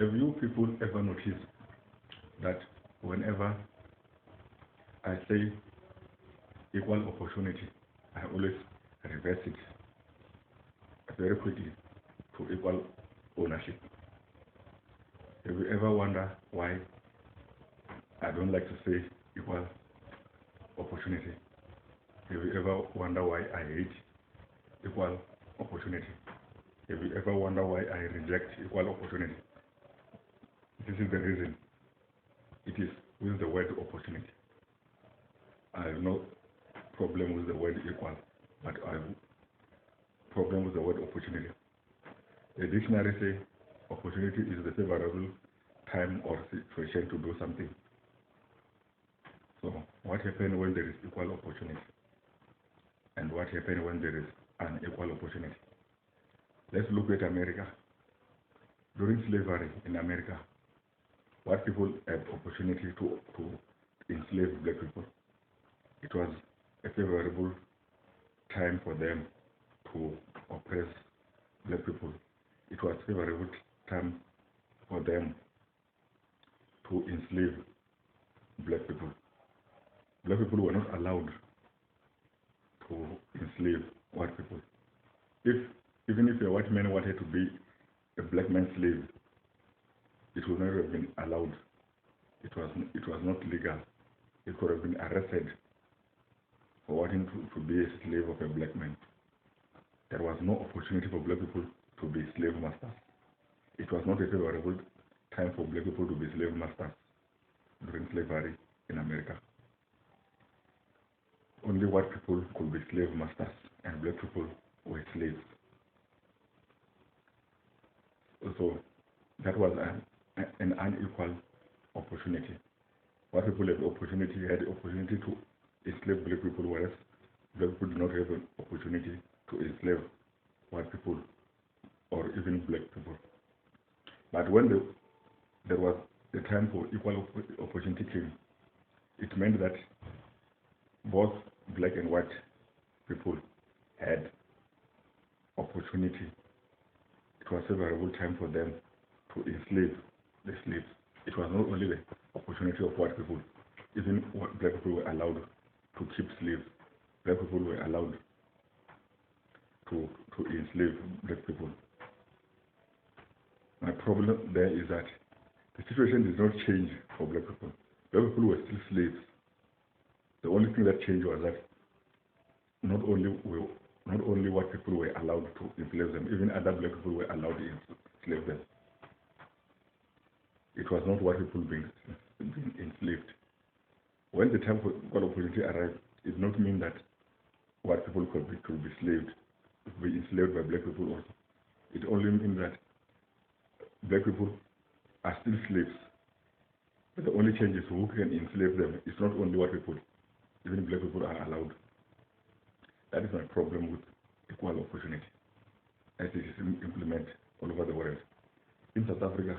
Have you people ever noticed that whenever I say equal opportunity, I always reverse it very quickly to equal ownership? Have you ever wondered why I don't like to say equal opportunity? Have you ever wondered why I hate equal opportunity? Have you ever wondered why I reject equal opportunity? This is the reason. It is with the word opportunity. I have no problem with the word equal, but I have problem with the word opportunity. The dictionary says opportunity is the favorable time or situation to do something. So what happens when there is equal opportunity? And what happens when there is unequal opportunity? Let's look at America. During slavery in America, white people had opportunity to enslave black people. It was a favorable time for them to oppress black people. It was a favorable time for them to enslave black people. Black people were not allowed to enslave white people. Even if a white man wanted to be a black man's slave, it would not have been allowed. It was not legal. He could have been arrested for wanting to be a slave of a black man. There was no opportunity for black people to be slave masters. It was not a favorable time for black people to be slave masters during slavery in America. Only white people could be slave masters and black people were slaves. So that was an unequal opportunity. White people had the opportunity to enslave black people, whereas black people did not have an opportunity to enslave white people or even black people. But when there was the time for equal opportunity came, it meant that both black and white people had opportunity. It was a favorable time for them to enslave the slaves. It was not only the opportunity of white people, even black people were allowed to keep slaves. Black people were allowed to enslave black people. My problem there is that the situation did not change for black people. Black people were still slaves. The only thing that changed was that not only white people were allowed to enslave them, even other black people were allowed to enslave them. It was not white people being enslaved. When the time for equal opportunity arrived, it did not mean that white people could be enslaved by black people also. It only means that black people are still slaves. But the only change is who can enslave them. It's not only white people. Even black people are allowed. That is my problem with equal opportunity as it is implemented all over the world. In South Africa,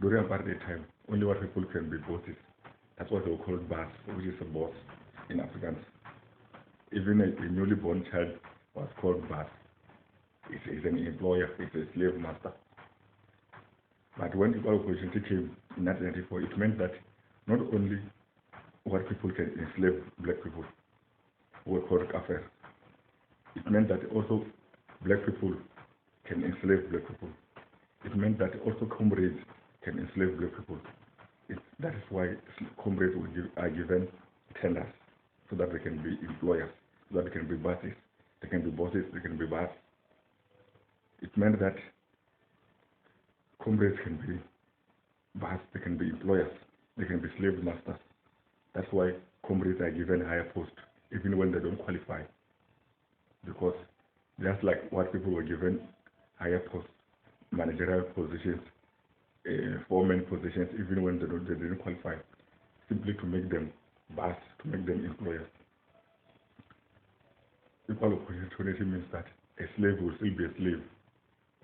during apartheid time, only white people can be bosses. That's what they were called boss, which is a boss in Afrikaans. Even a newly born child was called boss. It's an employer, it's a slave master. But when equal opportunity came in 1994, it meant that not only white people can enslave black people, who were called kaffir. It meant that also black people can enslave black people. It meant that also comrades can enslave black people. That is why comrades are given tenders, so that they can be employers, so that they can be bosses. They can be bosses, they can be boss. It meant that comrades can be boss, they can be employers, they can be slave masters. That's why comrades are given higher posts, even when they don't qualify. Because just like white people were given higher posts, managerial positions, foreman positions, even when they didn't qualify, simply to make them boss, to make them employers. Equal opportunity means that a slave will still be a slave,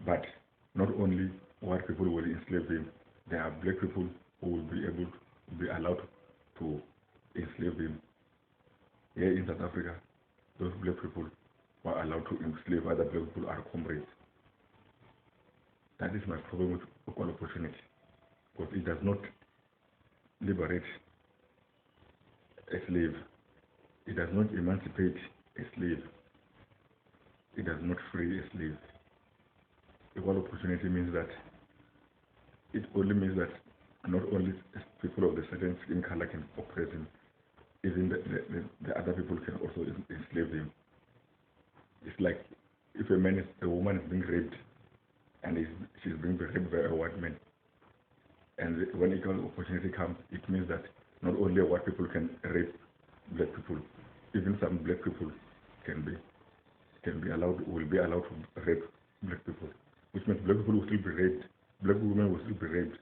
but not only white people will enslave him, there are black people who will be allowed to enslave him. Here in South Africa, those black people who are allowed to enslave other black people are comrades. That is my problem with equal opportunity, because it does not liberate a slave. It does not emancipate a slave. It does not free a slave. Equal opportunity means that it only means that not only people of the certain skin color can oppress him, even the other people can also enslave him. It's like if a woman is being raped and she's being raped by a white man, and when equal opportunity comes, it means that not only white people can rape black people, even some black people will be allowed to rape black people, which means black people will still be raped, black women will still be raped.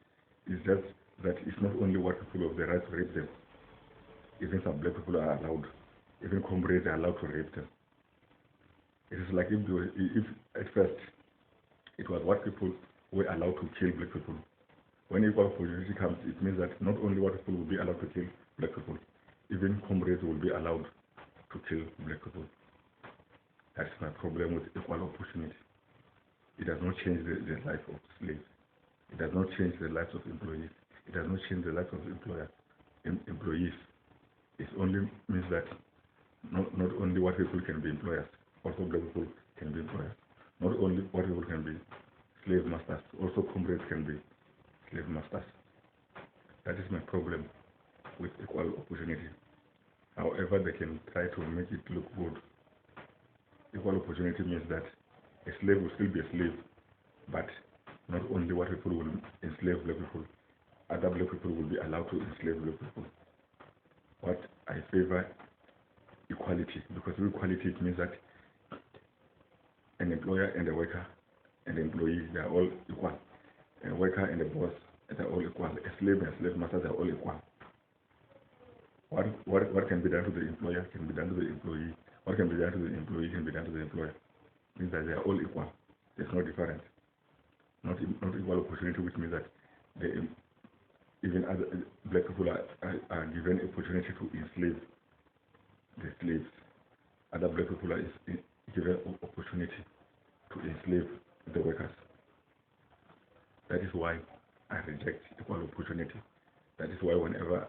It's just that it's not only white people who have the right to rape them, even some black people are allowed, even comrades are allowed to rape them. It is like if at first it was white people who were allowed to kill black people. When equal opportunity comes, it means that not only white people will be allowed to kill black people, even comrades will be allowed to kill black people. That's my problem with equal opportunity. It does not change the life of slaves. It does not change the lives of employees. It does not change the lives of employees. It only means that not only white people can be employers, also black people can be employers. Not only white people can be slave masters, also comrades can be slave masters. That is my problem with equal opportunity. However, they can try to make it look good. Equal opportunity means that a slave will still be a slave, but not only white people will enslave black people, other black people will be allowed to enslave black people. What I favor equality, because equality it means that an employer and a worker and an employee, they are all equal. A worker and a boss, they are all equal. A slave and a slave master, they are all equal. What can be done to the employer can be done to the employee. What can be done to the employee can be done to the employer. It means that they are all equal. There's no difference. Not equal opportunity, which means that even other black people are given opportunity to enslave the slaves. Other black people are given opportunity to enslave the workers. That is why I reject equal opportunity. That is why whenever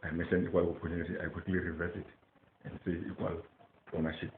I mention equal opportunity, I quickly reverse it and say equal ownership.